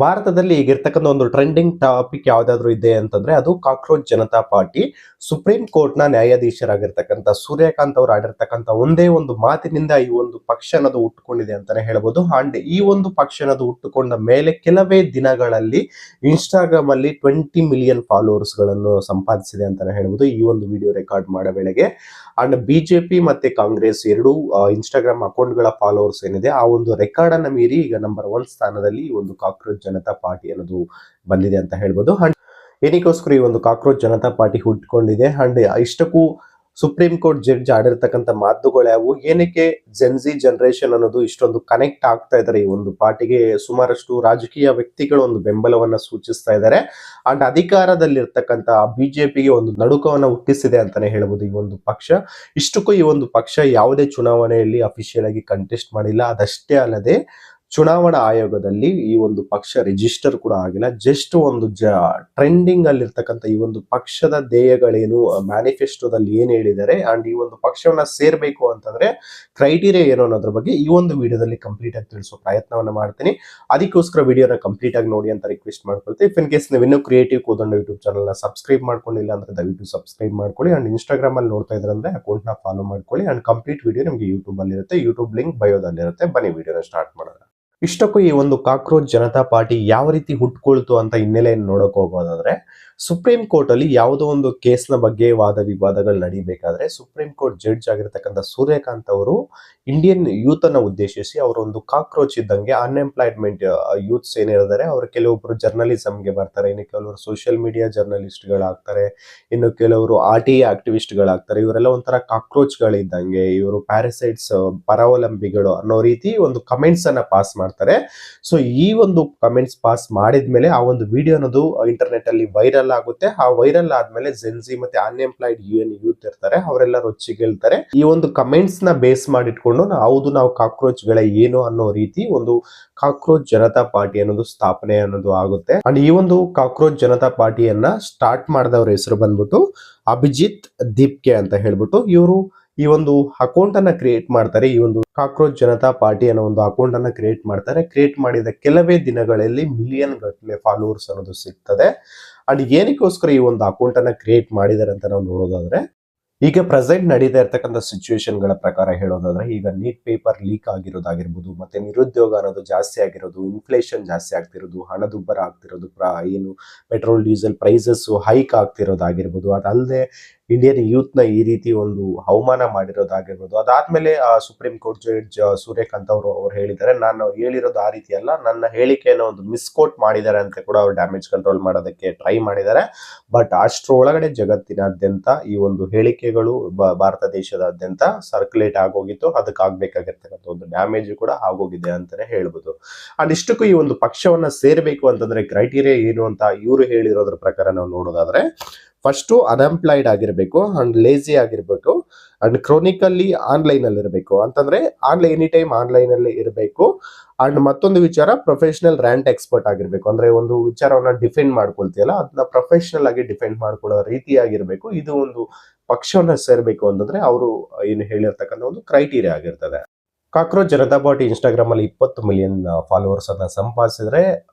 ಭಾರತದಲ್ಲಿ ಈಗಿರ್ತಕ್ಕಂಥ ಒಂದು trending topic ಯಾವ್ದಾದ್ರು ಇದೆ ಅಂತಂದ್ರೆ ಅದು cockroach Janata party. Supreme court ನ ನ್ಯಾಯಾಧೀಶರಾಗಿರ್ತಕ್ಕಂಥ ಸೂರ್ಯಕಾಂತ್ ಅವರು ಆಡಿರ್ತಕ್ಕಂಥ ಒಂದೇ ಒಂದು ಮಾತಿನಿಂದ ಈ ಒಂದು ಪಕ್ಷ ಅನ್ನೋದು ಹುಟ್ಟುಕೊಂಡಿದೆ ಅಂತಾನೆ ಹೇಳ್ಬೋದು. ಅಂಡ್ ಈ ಒಂದು ಪಕ್ಷ ಅನ್ನೋದು ಹುಟ್ಟುಕೊಂಡ ಮೇಲೆ ಕೆಲವೇ ದಿನಗಳಲ್ಲಿ ಇನ್ಸ್ಟಾಗ್ರಾಮ್ ಅಲ್ಲಿ 20 ಮಿಲಿಯನ್ ಫಾಲೋವರ್ಸ್ ಗಳನ್ನು ಸಂಪಾದಿಸಿದೆ ಅಂತಾನೆ ಹೇಳ್ಬೋದು ಈ ಒಂದು ವಿಡಿಯೋ ರೆಕಾರ್ಡ್ ಮಾಡೋ ವೇಳೆಗೆ. ಅಂಡ್ ಬಿಜೆಪಿ ಮತ್ತೆ ಕಾಂಗ್ರೆಸ್ ಎರಡೂ ಇನ್ಸ್ಟಾಗ್ರಾಮ್ ಅಕೌಂಟ್ ಗಳ ಫಾಲೋವರ್ಸ್ ಏನಿದೆ ಆ ಒಂದು ರೆಕಾರ್ಡ್ ಅನ್ನ ಮೀರಿ ಈಗ ನಂಬರ್ 1 ಸ್ಥಾನದಲ್ಲಿ ಈ ಒಂದು ಕಾಕ್ರೋಚ್ ಜನತಾ ಪಾರ್ಟಿ ಅನ್ನೋದು ಬಂದಿದೆ ಅಂತ ಹೇಳ್ಬೋದು. ಅಂಡ್ ಏನಕ್ಕೋಸ್ಕರ ಈ ಒಂದು ಕಾಕ್ರೋಚ್ ಜನತಾ ಪಾರ್ಟಿ ಹುಟ್ಕೊಂಡಿದೆ ಅಂಡ್ ಇಷ್ಟಕ್ಕೂ ಸುಪ್ರೀಂ ಕೋರ್ಟ್ ಜಡ್ಜ್ ಆಡಿರ್ತಕ್ಕಂಥ ಮಾತುಗಳು ಯಾವುವು, ಏನಕ್ಕೆ ಜೆನ್ಜಿ ಜನರೇಷನ್ ಅನ್ನೋದು ಇಷ್ಟೊಂದು ಕನೆಕ್ಟ್ ಆಗ್ತಾ ಇದ್ದಾರೆ ಈ ಒಂದು ಪಾರ್ಟಿಗೆ, ಸುಮಾರಷ್ಟು ರಾಜಕೀಯ ವ್ಯಕ್ತಿಗಳು ಒಂದು ಬೆಂಬಲವನ್ನ ಸೂಚಿಸ್ತಾ ಇದ್ದಾರೆ. ಅಂಡ್ ಅಧಿಕಾರದಲ್ಲಿರ್ತಕ್ಕಂಥ ಬಿಜೆಪಿಗೆ ಒಂದು ನಡುಕವನ್ನ ಹುಟ್ಟಿಸಿದೆ ಅಂತಾನೆ ಹೇಳ್ಬೋದು ಈ ಒಂದು ಪಕ್ಷ. ಇಷ್ಟಕ್ಕೂ ಈ ಒಂದು ಪಕ್ಷ ಯಾವುದೇ ಚುನಾವಣೆಯಲ್ಲಿ ಅಫಿಷಿಯಲ್ ಆಗಿ ಕಂಟೆಸ್ಟ್ ಮಾಡಿಲ್ಲ. ಅದಷ್ಟೇ ಅಲ್ಲದೆ ಚುನಾವಣಾ ಆಯೋಗದಲ್ಲಿ ಈ ಒಂದು ಪಕ್ಷ ರಿಜಿಸ್ಟರ್ ಕೂಡ ಆಗಿಲ್ಲ. ಜಸ್ಟ್ ಒಂದು ಟ್ರೆಂಡಿಂಗ್ ಅಲ್ಲಿ ಇರ್ತಕ್ಕಂಥ ಈ ಒಂದು ಪಕ್ಷದ ಧ್ಯೇಯಗಳೇನು, ಮ್ಯಾನಿಫೆಸ್ಟೋದಲ್ಲಿ ಏನ್ ಹೇಳಿದ್ದಾರೆ ಅಂಡ್ ಈ ಒಂದು ಪಕ್ಷವನ್ನ ಸೇರ್ಬೇಕು ಅಂತಂದ್ರೆ ಕ್ರೈಟೀರಿಯಾ ಏನು ಅನ್ನೋದ್ರ ಬಗ್ಗೆ ಈ ಒಂದು ವಿಡಿಯೋದಲ್ಲಿ ಕಂಪ್ಲೀಟ್ ಆಗಿ ತಿಳಿಸೋ ಪ್ರಯತ್ನವನ್ನ ಮಾಡ್ತೀನಿ. ಅದಕ್ಕೋಸ್ಕರ ವಿಡಿಯೋನ ಕಂಪ್ಲೀಟ್ ಆಗಿ ನೋಡಿ ಅಂತ ರಿಕ್ವೆಸ್ಟ್ ಮಾಡ್ಕೊಳ್ತೀವಿ. ಇಫ್ ಇನ್ ಕೇಸ್ ನೀವು ಇನ್ನೂ ಕ್ರಿಯೇಟಿವ್ ಕೋದಂಡ ಯೂಟ್ಯೂಬ್ ಚಾನಲ್ ನ ಸಬ್ಸ್ಕ್ರೈಬ್ ಮಾಡ್ಕೊಂಡಿಲ್ಲ ಅಂದ್ರೆ ದಯವಿಟ್ಟು ಸಬ್ಸ್ಕ್ರೈಬ್ ಮಾಡ್ಕೊಳ್ಳಿ. ಅಂಡ್ ಇನ್ಸ್ಟಾಗ್ರಾಮ್ ಅಲ್ಲಿ ನೋಡ್ತಾ ಇದ್ರೆ ಅಂದ್ರೆ ಅಕೌಂಟ್ ನ ಫಾಲೋ ಮಾಡ್ಕೊಳ್ಳಿ. ಅಂಡ್ ಕಂಪ್ಲೀಟ್ ವಿಡಿಯೋ ನಿಮಗೆ ಯೂಟ್ಯೂಬ್ ಅಲ್ಲಿ ಇರುತ್ತೆ, ಯೂಟ್ಯೂಬ್ ಲಿಂಕ್ ಬಯೋದಲ್ಲಿ ಇರುತ್ತೆ. ಬನ್ನಿ ವಿಡಿಯೋನ ಸ್ಟಾರ್ಟ್ ಮಾಡೋಣ. ಇಷ್ಟಕ್ಕೂ ಈ ಒಂದು ಕಾಕ್ರೋಚ್ ಜನತಾ ಪಾರ್ಟಿ ಯಾವ ರೀತಿ ಹುಟ್ಕೊಳ್ತು ಅಂತ ಹಿನ್ನೆಲೆಯನ್ನು ನೋಡಕ್ ಹೋಗೋದಾದ್ರೆ, ಸುಪ್ರೀಂ ಕೋರ್ಟ್ ಅಲ್ಲಿ ಯಾವುದೋ ಒಂದು ಕೇಸ್ನ ಬಗ್ಗೆ ವಾದ ವಿವಾದಗಳು ನಡೀಬೇಕಾದ್ರೆ ಸುಪ್ರೀಂ ಕೋರ್ಟ್ ಜಡ್ಜ್ ಆಗಿರ್ತಕ್ಕಂಥ ಸೂರ್ಯಕಾಂತ್ ಅವರು ಇಂಡಿಯನ್ ಯೂತ್ ಅನ್ನ ಉದ್ದೇಶಿಸಿ ಅವರೊಂದು ಕಾಕ್ರೋಚ್ ಇದ್ದಂಗೆ ಅನ್ಎಂಪ್ಲಾಯ್ಮೆಂಟ್ ಯೂತ್ಸ್ ಏನಿದ್ದಾರೆ ಅವರು ಕೆಲವೊಬ್ರು ಜರ್ನಲಿಸಂಗೆ ಬರ್ತಾರೆ, ಇನ್ನು ಕೆಲವರು ಸೋಷಿಯಲ್ ಮೀಡಿಯಾ ಜರ್ನಲಿಸ್ಟ್ ಗಳಾಗ್ತಾರೆ, ಇನ್ನು ಕೆಲವರು RTI ಆಕ್ಟಿವಿಸ್ಟ್ ಗಳಾಗ್ತಾರೆ. ಇವರೆಲ್ಲ ಒಂಥರ ಕಾಕ್ರೋಚ್ ಗಳಿದ್ದಂಗೆ, ಇವರು ಪ್ಯಾರಸೈಟ್ಸ್ ಪರಾವಲಂಬಿಗಳು ಅನ್ನೋ ರೀತಿ ಒಂದು ಕಮೆಂಟ್ಸ್ ಅನ್ನ ಪಾಸ್ ಮಾಡ್ತಾರೆ. ಸೊ ಈ ಒಂದು ಕಮೆಂಟ್ಸ್ ಪಾಸ್ ಮಾಡಿದ್ಮೇಲೆ ಆ ಒಂದು ವಿಡಿಯೋ ಅನ್ನೋದು ಇಂಟರ್ನೆಟ್ ಅಲ್ಲಿ ವೈರಲ್ ಆಗುತ್ತೆ. ಆ ವೈರಲ್ ಆದ್ಮೇಲೆ ಜೆನ್ಜಿ ಮತ್ತೆ ಅನ್ಎಂಪ್ಲಾಯ್ಡ್ ಯೂತ್ ಇರ್ತಾರೆ, ಅವರೆಲ್ಲ ರೊಚ್ಚಿಗೇಳ್ತಾರೆ. ಈ ಒಂದು ಕಮೆಂಟ್ಸ್ ನ ಬೇಸ್ ಮಾಡಿಟ್ಕೊಂಡು ಹೌದು ನಾವು ಕಾಕ್ರೋಚ್ ಗಳ ಏನು ಅನ್ನೋ ರೀತಿ ಒಂದು ಕಾಕ್ರೋಚ್ ಜನತಾ ಪಾರ್ಟಿ ಅನ್ನೋದು ಸ್ಥಾಪನೆ ಅನ್ನೋದು ಆಗುತ್ತೆ. ಅಂಡ್ ಈ ಒಂದು ಕಾಕ್ರೋಚ್ ಜನತಾ ಪಾರ್ಟಿಯನ್ನ ಸ್ಟಾರ್ಟ್ ಮಾಡಿದವ್ರ ಹೆಸರು ಬಂದ್ಬಿಟ್ಟು ಅಭಿಜಿತ್ ದೀಪ್ಕೆ ಅಂತ ಹೇಳ್ಬಿಟ್ಟು ಇವರು ಈ ಒಂದು ಅಕೌಂಟ್ ಅನ್ನ ಕ್ರಿಯೇಟ್ ಮಾಡ್ತಾರೆ. ಈ ಒಂದು ಕಾಕ್ರೋಚ್ ಜನತಾ ಪಾರ್ಟಿ ಅನ್ನೋ ಒಂದು ಅಕೌಂಟ್ ಅನ್ನ ಕ್ರಿಯೇಟ್ ಮಾಡ್ತಾರೆ. ಕ್ರಿಯೇಟ್ ಮಾಡಿದ ಕೆಲವೇ ದಿನಗಳಲ್ಲಿ ಮಿಲಿಯನ್ ಗಟ್ಟಲೆ ಫಾಲೋವರ್ಸ್ ಅನ್ನೋದು ಸಿಗ್ತದೆ. ಅಂಡ್ ಏನಕ್ಕೋಸ್ಕರ ಈ ಒಂದು ಅಕೌಂಟ್ ಅನ್ನ ಕ್ರಿಯೇಟ್ ಮಾಡಿದ್ದಾರೆ ಅಂತ ನಾವು ನೋಡೋದಾದ್ರೆ, ಈಗ ಪ್ರೆಸೆಂಟ್ ನಡೀತಾ ಇರ್ತಕ್ಕಂಥ ಸಿಚುವೇಶನ್ ಗಳ ಪ್ರಕಾರ ಹೇಳೋದಾದ್ರೆ, ಈಗ ನೀಟ್ ಪೇಪರ್ ಲೀಕ್ ಆಗಿರೋದಾಗಿರ್ಬೋದು, ಮತ್ತೆ ನಿರುದ್ಯೋಗ ಅನ್ನೋದು ಜಾಸ್ತಿ ಆಗಿರೋದು, ಇನ್ಫ್ಲೇಷನ್ ಜಾಸ್ತಿ ಆಗ್ತಿರೋದು, ಹಣದುಬ್ಬರ ಆಗ್ತಿರೋದು, ಏನು ಪೆಟ್ರೋಲ್ ಡೀಸೆಲ್ ಪ್ರೈಸಸ್ ಹೈಕ್ ಆಗ್ತಿರೋದಾಗಿರ್ಬೋದು, ಅದಲ್ಲದೆ ಇಂಡಿಯನ್ ಯೂತ್ ನ ಈ ರೀತಿ ಒಂದು ಅವಮಾನ ಮಾಡಿರೋದಾಗಿರ್ಬೋದು. ಅದಾದ್ಮೇಲೆ ಸುಪ್ರೀಂ ಕೋರ್ಟ್ ಜಡ್ಜ್ ಸೂರ್ಯಕಾಂತ್ ಅವರು ಹೇಳಿದ್ದಾರೆ, ನಾನು ಹೇಳಿರೋದು ಆ ರೀತಿ ಅಲ್ಲ, ನನ್ನ ಹೇಳಿಕೆಯನ್ನು ಒಂದು ಮಿಸ್ಕೋಟ್ ಮಾಡಿದ್ದಾರೆ ಅಂತ ಕೂಡ ಅವರು ಡ್ಯಾಮೇಜ್ ಕಂಟ್ರೋಲ್ ಮಾಡೋದಕ್ಕೆ ಟ್ರೈ ಮಾಡಿದ್ದಾರೆ. ಬಟ್ ಅಷ್ಟರೊಳಗಡೆ ಜಗತ್ತಿನಾದ್ಯಂತ ಈ ಒಂದು ಹೇಳಿಕೆಗಳು ಭಾರತ ದೇಶದಾದ್ಯಂತ ಸರ್ಕ್ಯುಲೇಟ್ ಆಗೋಗಿತ್ತು. ಅದಕ್ಕೆ ಆಗ್ಬೇಕಾಗಿರ್ತಕ್ಕಂಥ ಒಂದು ಡ್ಯಾಮೇಜ್ ಕೂಡ ಆಗೋಗಿದೆ ಅಂತಾನೆ ಹೇಳ್ಬೋದು. ಅಂಡ್ ಇಷ್ಟಕ್ಕೂ ಈ ಒಂದು ಪಕ್ಷವನ್ನ ಸೇರ್ಬೇಕು ಅಂತಂದ್ರೆ ಕ್ರೈಟೀರಿಯಾ ಏನು ಅಂತ ಇವರು ಹೇಳಿರೋದ್ರ ಪ್ರಕಾರ ನಾವು ನೋಡೋದಾದ್ರೆ, ಫಸ್ಟ್ ಅನ್ಎಂಪ್ಲಾಯ್ಡ್ ಆಗಿರ್ಬೇಕು ಅಂಡ್ ಲೇಜಿ ಆಗಿರ್ಬೇಕು ಅಂಡ್ ಕ್ರೋನಿಕಲ್ಲಿ ಆನ್ಲೈನ್ ಅಲ್ಲಿ ಇರಬೇಕು, ಅಂತಂದ್ರೆ ಎನಿ ಟೈಮ್ ಆನ್ಲೈನ್ ಅಲ್ಲಿ ಇರಬೇಕು. ಅಂಡ್ ಮತ್ತೊಂದು ವಿಚಾರ ಪ್ರೊಫೆಷನಲ್ ರ್ಯಾಂಟ್ ಎಕ್ಸ್ಪರ್ಟ್ ಆಗಿರ್ಬೇಕು, ಅಂದ್ರೆ ಒಂದು ವಿಚಾರವನ್ನ ಡಿಫೆಂಡ್ ಮಾಡ್ಕೊಳ್ತೀಯಲ್ಲ ಅದನ್ನ ಪ್ರೊಫೆಷನಲ್ ಆಗಿ ಡಿಫೆಂಡ್ ಮಾಡ್ಕೊಳ್ಳೋ ರೀತಿಯಾಗಿರ್ಬೇಕು. ಇದು ಒಂದು ಪಕ್ಷವನ್ನ ಸೇರ್ಬೇಕು ಅಂತಂದ್ರೆ ಅವರು ಏನು ಹೇಳಿರ್ತಕ್ಕಂಥ ಒಂದು ಕ್ರೈಟೀರಿಯಾ ಆಗಿರ್ತದೆ. ಕಾಕ್ರೋಚ್ ಜನತಾ ಪಾರ್ಟಿ ಇನ್ಸ್ಟಾಗ್ರಾಮ್ ಅಲ್ಲಿ 20 ಮಿಲಿಯನ್ ಫಾಲೋವರ್ಸ್ ಅನ್ನ ಸಂಪಾದಿಸಿದ್ರೆ,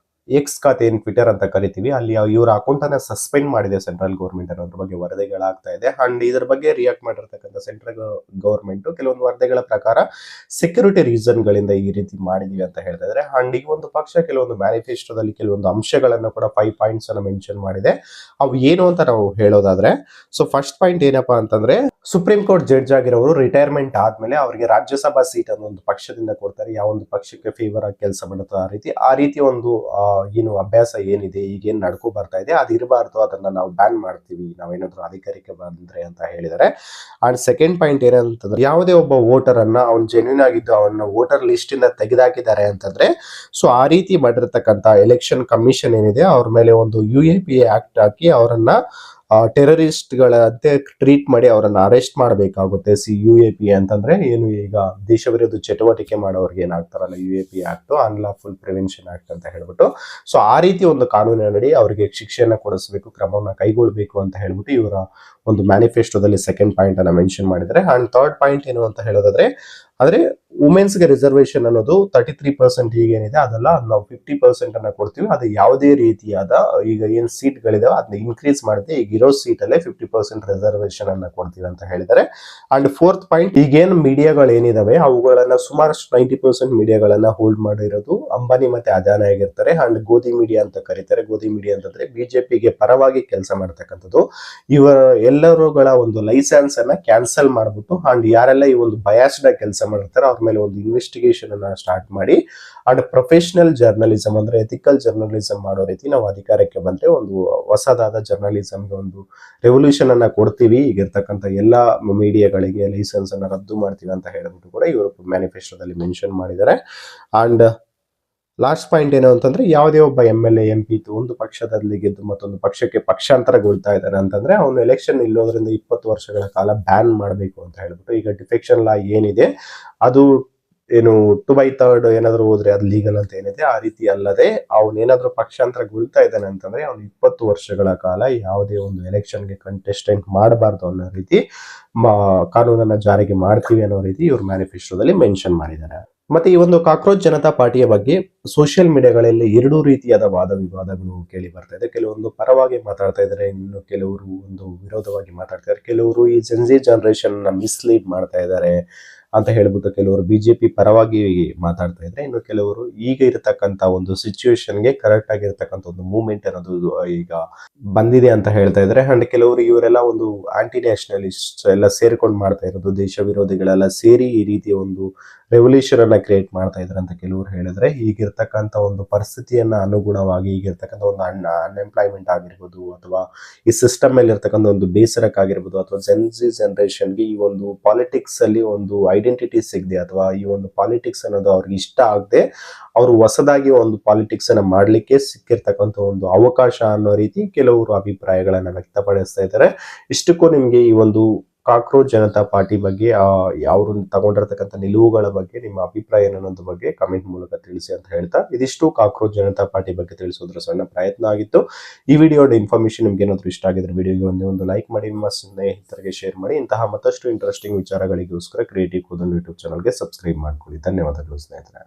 ಎಕ್ಸ್ ಖಾತೆ ಏನ್ ಟ್ವಿಟರ್ ಅಂತ ಕರಿತೀವಿ ಅಲ್ಲಿ ಇವರ ಅಕೌಂಟ್ ಅನ್ನ ಸಸ್ಪೆಂಡ್ ಮಾಡಿದೆ ಸೆಂಟ್ರಲ್ ಗೌರ್ಮೆಂಟ್ ಅನ್ನೋದ್ರ ಬಗ್ಗೆ ವರದಿಗಳಾಗ್ತಾ ಇದೆ. ಅಂಡ್ ಇದ್ರ ಬಗ್ಗೆ ರಿಯಾಕ್ಟ್ ಮಾಡಿರ್ತಕ್ಕಂಥ ಸೆಂಟ್ರಲ್ ಗೌರ್ಮೆಂಟ್ ಕೆಲವೊಂದು ವರದಿಗಳ ಪ್ರಕಾರ ಸೆಕ್ಯೂರಿಟಿ ರೀಸನ್ ಗಳಿಂದ ಈ ರೀತಿ ಮಾಡಿದೀವಿ ಅಂತ ಹೇಳ್ತಾ ಇದ್ದಾರೆ. ಅಂಡ್ ಈ ಒಂದು ಪಕ್ಷ ಕೆಲವೊಂದು ಮ್ಯಾನಿಫೆಸ್ಟೋದಲ್ಲಿ ಕೆಲವೊಂದು ಅಂಶಗಳನ್ನ ಕೂಡ 5 ಪಾಯಿಂಟ್ಸ್ ಅನ್ನ ಮೆನ್ಷನ್ ಮಾಡಿದೆ. ಅವು ಏನು ಅಂತ ನಾವು ಹೇಳೋದಾದ್ರೆ, ಸೊ ಫಸ್ಟ್ ಪಾಯಿಂಟ್ ಏನಪ್ಪಾ ಅಂತಂದ್ರೆ, ಸುಪ್ರೀಂ ಕೋರ್ಟ್ ಜಡ್ಜ್ ಆಗಿರೋರು ರಿಟೈರ್ಮೆಂಟ್ ಆದ್ಮೇಲೆ ಅವರಿಗೆ ರಾಜ್ಯಸಭಾ ಸೀಟ್ ಅನ್ನು ಒಂದು ಪಕ್ಷದಿಂದ ಕೊಡ್ತಾರೆ. ಯಾವ ಒಂದು ಪಕ್ಷಕ್ಕೆ ಫೇವರ್ ಆಗಿ ಕೆಲಸ ಮಾಡುತ್ತೋ ಆ ರೀತಿ ಒಂದು ಏನು ಅಭ್ಯಾಸ ಏನಿದೆ ಈಗೇನ್ ನಡ್ಕೊ ಬರ್ತಾ ಇದೆ ಅದು ಇರಬಾರ್ದು, ಅದನ್ನ ನಾವು ಬ್ಯಾನ್ ಮಾಡ್ತೀವಿ ನಾವೇನಾದ್ರೂ ಅಧಿಕಾರಕ್ಕೆ ಬಂದ್ರೆ ಅಂತ ಹೇಳಿದ್ದಾರೆ. ಅಂಡ್ ಸೆಕೆಂಡ್ ಪಾಯಿಂಟ್ ಏನಂತಂದ್ರೆ, ಯಾವುದೇ ಒಬ್ಬ ವೋಟರ್ ಅನ್ನ ಅವ್ನು ಜೆನ್ಯೂನ್ ಆಗಿದ್ದು ಅವನ್ನ ವೋಟರ್ ಲಿಸ್ಟ್ ಇಂದ ತೆಗೆದಾಕಿದ್ದಾರೆ ಅಂತಂದ್ರೆ, ಸೊ ಆ ರೀತಿ ಮಾಡಿರ್ತಕ್ಕಂಥ ಎಲೆಕ್ಷನ್ ಕಮಿಷನ್ ಏನಿದೆ ಅವ್ರ ಮೇಲೆ ಒಂದು UAPA ಆಕ್ಟ್ ಹಾಕಿ ಅವರನ್ನ ಟೆರರಿಸ್ಟ್ ಗಳಂತೆ ಟ್ರೀಟ್ ಮಾಡಿ ಅವರನ್ನ ಅರೆಸ್ಟ್ ಮಾಡಬೇಕಾಗುತ್ತೆ. UAPA ಅಂತಂದ್ರೆ ಏನು, ಈಗ ದೇಶ ವಿರೋಧಿ ಚಟುವಟಿಕೆ ಮಾಡೋರ್ಗೆ ಏನಾಗ್ತಾರಲ್ಲ UAPA act, unlawful prevention act ಅಂತ ಹೇಳ್ಬಿಟ್ಟು, ಸೊ ಆ ರೀತಿ ಒಂದು ಕಾನೂನಿನಡಿ ಅವರಿಗೆ ಶಿಕ್ಷೆಯನ್ನ ಕೊಡಿಸಬೇಕು, ಕ್ರಮವನ್ನ ಕೈಗೊಳ್ಳಬೇಕು ಅಂತ ಹೇಳ್ಬಿಟ್ಟು ಇವರ ಒಂದು ಮ್ಯಾನಿಫೆಸ್ಟೋದಲ್ಲಿ ಸೆಕೆಂಡ್ ಪಾಯಿಂಟ್ ಅನ್ನ ಮೆನ್ಷನ್ ಮಾಡಿದ್ದಾರೆ. ಅಂಡ್ ಥರ್ಡ್ ಪಾಯಿಂಟ್ ಏನು ಅಂತ ಹೇಳೋದಾದ್ರೆ, ಆದ್ರೆ ವುಮೆನ್ಸ್ ಗೆ ರಿಸರ್ವೇಶನ್ ಅನ್ನೋದು 33% ಈಗೇನಿದೆ ಅದೆಲ್ಲ ನಾವು 50% ಅನ್ನ ಕೊಡ್ತೀವಿ. ಅದು ಯಾವುದೇ ರೀತಿಯಾದ ಈಗ ಏನ್ ಸೀಟ್ ಗಳಿದಾವೆ ಅದನ್ನ ಇನ್ಕ್ರೀಸ್ ಮಾಡದೆ ಈಗ ಇರೋ ಸೀಟ್ ಅಲ್ಲೇ 50% ರಿಸರ್ವೇಶನ್ ಅನ್ನ ಕೊಡ್ತೀವಿ ಅಂತ ಹೇಳಿದ್ದಾರೆ. ಅಂಡ್ ಫೋರ್ತ್ ಪಾಯಿಂಟ್, ಈಗೇನು ಮೀಡಿಯಾಗಳು ಏನಿದಾವೆ ಅವುಗಳನ್ನ ಸುಮಾರಷ್ಟು 90% ಮೀಡಿಯಾಗಳನ್ನ ಹೋಲ್ಡ್ ಮಾಡಿರೋದು ಅಂಬಾನಿ ಮತ್ತೆ ಅದಾನಿ ಆಗಿರ್ತಾರೆ. ಅಂಡ್ ಗೋಧಿ ಮೀಡಿಯಾ ಅಂತ ಕರೀತಾರೆ. ಗೋಧಿ ಮೀಡಿಯಾ ಅಂತಂದ್ರೆ ಬಿಜೆಪಿಗೆ ಪರವಾಗಿ ಕೆಲಸ ಮಾಡ್ತಕ್ಕಂಥದ್ದು. ಇವರ ಎಲ್ಲರುಗಳ ಒಂದು ಲೈಸೆನ್ಸ್ ಅನ್ನ ಕ್ಯಾನ್ಸಲ್ ಮಾಡ್ಬಿಟ್ಟು ಅಂಡ್ ಯಾರೆಲ್ಲ ಈ ಒಂದು ಬಯಾಸ್ಡ್ ಆಗಿ ಕೆಲಸ ಮಾಡಿರ್ತಾರೆ ಅವ್ರ ಮೇಲೆ ಒಂದು ಇನ್ವೆಸ್ಟಿಗೇಷನ್ ಅನ್ನ ಸ್ಟಾರ್ಟ್ ಮಾಡಿ ಅಂಡ್ ಪ್ರೊಫೆಷನಲ್ ಜರ್ನಲಿಸಂ ಅಂದ್ರೆ ಎಥಿಕಲ್ ಜರ್ನಲಿಸಂ ಮಾಡೋ ರೀತಿ ನಾವು ಅಧಿಕಾರಕ್ಕೆ ಬಂದ್ರೆ ಒಂದು ಹೊಸದಾದ ಜರ್ನಲಿಸಂಗೆ ಒಂದು ರೆವಲ್ಯೂಷನ್ ಅನ್ನ ಕೊಡ್ತೀವಿ, ಈಗಿರ್ತಕ್ಕಂಥ ಎಲ್ಲಾ ಮೀಡಿಯಾಗಳಿಗೆ ಲೈಸೆನ್ಸ್ ಅನ್ನ ರದ್ದು ಮಾಡ್ತೀವಿ ಅಂತ ಹೇಳ್ಬಿಟ್ಟು ಕೂಡ ಇವರು ಮ್ಯಾನಿಫೆಸ್ಟೋದಲ್ಲಿ ಮೆನ್ಷನ್ ಮಾಡಿದ್ದಾರೆ. ಅಂಡ್ ಲಾಸ್ಟ್ ಪಾಯಿಂಟ್ ಏನು ಅಂತಂದ್ರೆ ಯಾವುದೇ ಒಬ್ಬ MLA MP ಒಂದು ಪಕ್ಷದಲ್ಲಿ ಗೆದ್ದು ಮತ್ತೊಂದು ಪಕ್ಷಕ್ಕೆ ಪಕ್ಷಾಂತರಗೊಳ್ತಾ ಇದ್ದಾನೆ ಅಂತಂದ್ರೆ ಅವನು ಎಲೆಕ್ಷನ್ ನಿಲ್ಲೋದ್ರಿಂದ 20 ವರ್ಷಗಳ ಕಾಲ ಬ್ಯಾನ್ ಮಾಡಬೇಕು ಅಂತ ಹೇಳ್ಬಿಟ್ಟು ಈಗ ಡಿಫೆಕ್ಷನ್ ಲಾ ಏನಿದೆ ಅದು ಏನು 2/3 ಏನಾದ್ರು ಹೋದ್ರೆ ಅದು ಲೀಗಲ್ ಅಂತ ಏನಿದೆ ಆ ರೀತಿ ಅಲ್ಲದೆ ಅವನೇನಾದ್ರೂ ಪಕ್ಷಾಂತರಗೊಳ್ತಾ ಇದ್ದಾನೆ ಅಂತಂದ್ರೆ ಅವ್ನು 20 ವರ್ಷಗಳ ಕಾಲ ಯಾವುದೇ ಒಂದು ಎಲೆಕ್ಷನ್ಗೆ ಕಂಟೆಸ್ಟೆಂಟ್ ಮಾಡಬಾರ್ದು ಅನ್ನೋ ರೀತಿ ಕಾನೂನನ್ನ ಜಾರಿಗೆ ಮಾಡ್ತೀವಿ ಅನ್ನೋ ರೀತಿ ಇವ್ರು ಮ್ಯಾನಿಫೆಸ್ಟೋದಲ್ಲಿ ಮೆನ್ಷನ್ ಮಾಡಿದ್ದಾರೆ. ಮತ್ತೆ ಈ ಒಂದು ಕಾಕ್ರೋಚ್ ಜನತಾ ಪಾರ್ಟಿಯ ಬಗ್ಗೆ ಸೋಷಿಯಲ್ ಮೀಡಿಯಾಗಳಲ್ಲಿ ಎರಡೂ ರೀತಿಯಾದ ವಾದ ವಿವಾದಗಳು ಕೇಳಿ ಬರ್ತಾ ಇದೆ. ಕೆಲವೊಂದು ಪರವಾಗಿ ಮಾತಾಡ್ತಾ ಇದ್ದಾರೆ, ಇನ್ನು ಕೆಲವರು ಒಂದು ವಿರೋಧವಾಗಿ ಮಾತಾಡ್ತಾ ಇದ್ದಾರೆ. ಕೆಲವರು ಈ ಜೆನ್ಜಿ ಜನರೇಷನ್ ಮಿಸ್ಲೀಡ್ ಮಾಡ್ತಾ ಇದ್ದಾರೆ ಅಂತ ಹೇಳ್ಬಿಟ್ಟು ಕೆಲವರು ಬಿಜೆಪಿ ಪರವಾಗಿ ಮಾತಾಡ್ತಾ ಇದ್ರೆ, ಇನ್ನು ಕೆಲವರು ಈಗ ಇರತಕ್ಕಂತ ಒಂದು ಸಿಚುವೇಶನ್ಗೆ ಕರೆಕ್ಟ್ ಆಗಿರ್ತಕ್ಕಂಥ ಒಂದು ಮೂವ್ಮೆಂಟ್ ಅನ್ನೋದು ಈಗ ಬಂದಿದೆ ಅಂತ ಹೇಳ್ತಾ ಇದ್ದಾರೆ. ಅಂಡ್ ಕೆಲವರು ಇವರೆಲ್ಲ ಒಂದು ಆಂಟಿ ನ್ಯಾಷನಲಿಸ್ಟ್ ಎಲ್ಲ ಸೇರ್ಕೊಂಡು ಮಾಡ್ತಾ ಇರೋದು, ದೇಶ ವಿರೋಧಿಗಳೆಲ್ಲ ಸೇರಿ ಈ ರೀತಿಯ ಒಂದು ರೆವಲ್ಯೂಷನ್ ಅನ್ನ ಕ್ರಿಯೇಟ್ ಮಾಡ್ತಾ ಇದ್ದಾರೆ ಅಂತ ಕೆಲವರು ಹೇಳಿದ್ರೆ, ಈಗಿರ್ತಕ್ಕಂಥ ಒಂದು ಪರಿಸ್ಥಿತಿಯನ್ನ ಅನುಗುಣವಾಗಿ ಈಗಿರ್ತಕ್ಕಂಥ ಒಂದು ಅನ್ಎಂಪ್ಲಾಯ್ಮೆಂಟ್ ಆಗಿರ್ಬೋದು ಅಥವಾ ಈ ಸಿಸ್ಟಮ್ ಮೇಲೆ ಇರ್ತಕ್ಕಂಥ ಒಂದು ಬೇಸರಕ್ಕಾಗಿರ್ಬೋದು ಅಥವಾ ಜೆನ್ಜಿ ಜನರೇಷನ್ಗೆ ಈ ಒಂದು ಪಾಲಿಟಿಕ್ಸ್ ಅಲ್ಲಿ ಒಂದು ಐಡೆಂಟಿಟಿ ಸಿಗದೆ ಅಥವಾ ಈ ಒಂದು ಪಾಲಿಟಿಕ್ಸ್ ಅನ್ನೋದು ಅವ್ರಿಗೆ ಇಷ್ಟ ಆಗದೆ ಅವರು ಹೊಸದಾಗಿ ಒಂದು ಪಾಲಿಟಿಕ್ಸ್ ಅನ್ನ ಮಾಡ್ಲಿಕ್ಕೆ ಸಿಕ್ಕಿರ್ತಕ್ಕಂಥ ಒಂದು ಅವಕಾಶ ಅನ್ನೋ ರೀತಿ ಕೆಲವರು ಅಭಿಪ್ರಾಯಗಳನ್ನ ವ್ಯಕ್ತಪಡಿಸ್ತಾ ಇದ್ದಾರೆ. ಇಷ್ಟಕ್ಕೂ ನಿಮ್ಗೆ ಈ ಒಂದು ಕಾಕ್ರೋಚ್ ಜನತಾ ಪಾರ್ಟಿ ಬಗ್ಗೆ ಅವರು ತಗೊಂಡಿರ್ತಕ್ಕಂಥ ನಿಲುವುಗಳ ಬಗ್ಗೆ ನಿಮ್ಮ ಅಭಿಪ್ರಾಯ ಅನ್ನೋದ್ರ ಬಗ್ಗೆ ಕಮೆಂಟ್ ಮೂಲಕ ತಿಳಿಸಿ ಅಂತ ಹೇಳ್ತಾ, ಇದಿಷ್ಟು ಕಾಕ್ರೋಚ್ ಜನತಾ ಪಾರ್ಟಿ ಬಗ್ಗೆ ತಿಳಿಸೋದ್ರ ಸಣ್ಣ ಪ್ರಯತ್ನ ಆಗಿತ್ತು. ಈ ವಿಡಿಯೋದ ಇನ್ಫಾರ್ಮೇಶನ್ ನಿಮ್ಗೆ ಏನಾದ್ರು ಇಷ್ಟ ಆಗಿದ್ರೆ ವಿಡಿಯೋಗೆ ಒಂದು ಲೈಕ್ ಮಾಡಿ, ನಿಮ್ಮ ಸ್ನೇಹಿತರಿಗೆ ಶೇರ್ ಮಾಡಿ. ಇಂತಹ ಮತ್ತಷ್ಟು ಇಂಟ್ರೆಸ್ಟಿಂಗ್ ವಿಚಾರಗಳಿಗೋಸ್ಕರ ಕ್ರಿಯೇಟಿವ್ ಕೂದಲು ಯೂಟ್ಯೂಬ್ ಚಾನಲ್ಗೆ ಸಬ್ಸ್ಕ್ರೈಬ್ ಮಾಡ್ಕೊಳ್ಳಿ. ಧನ್ಯವಾದಗಳು ಸ್ನೇಹಿತರೆ.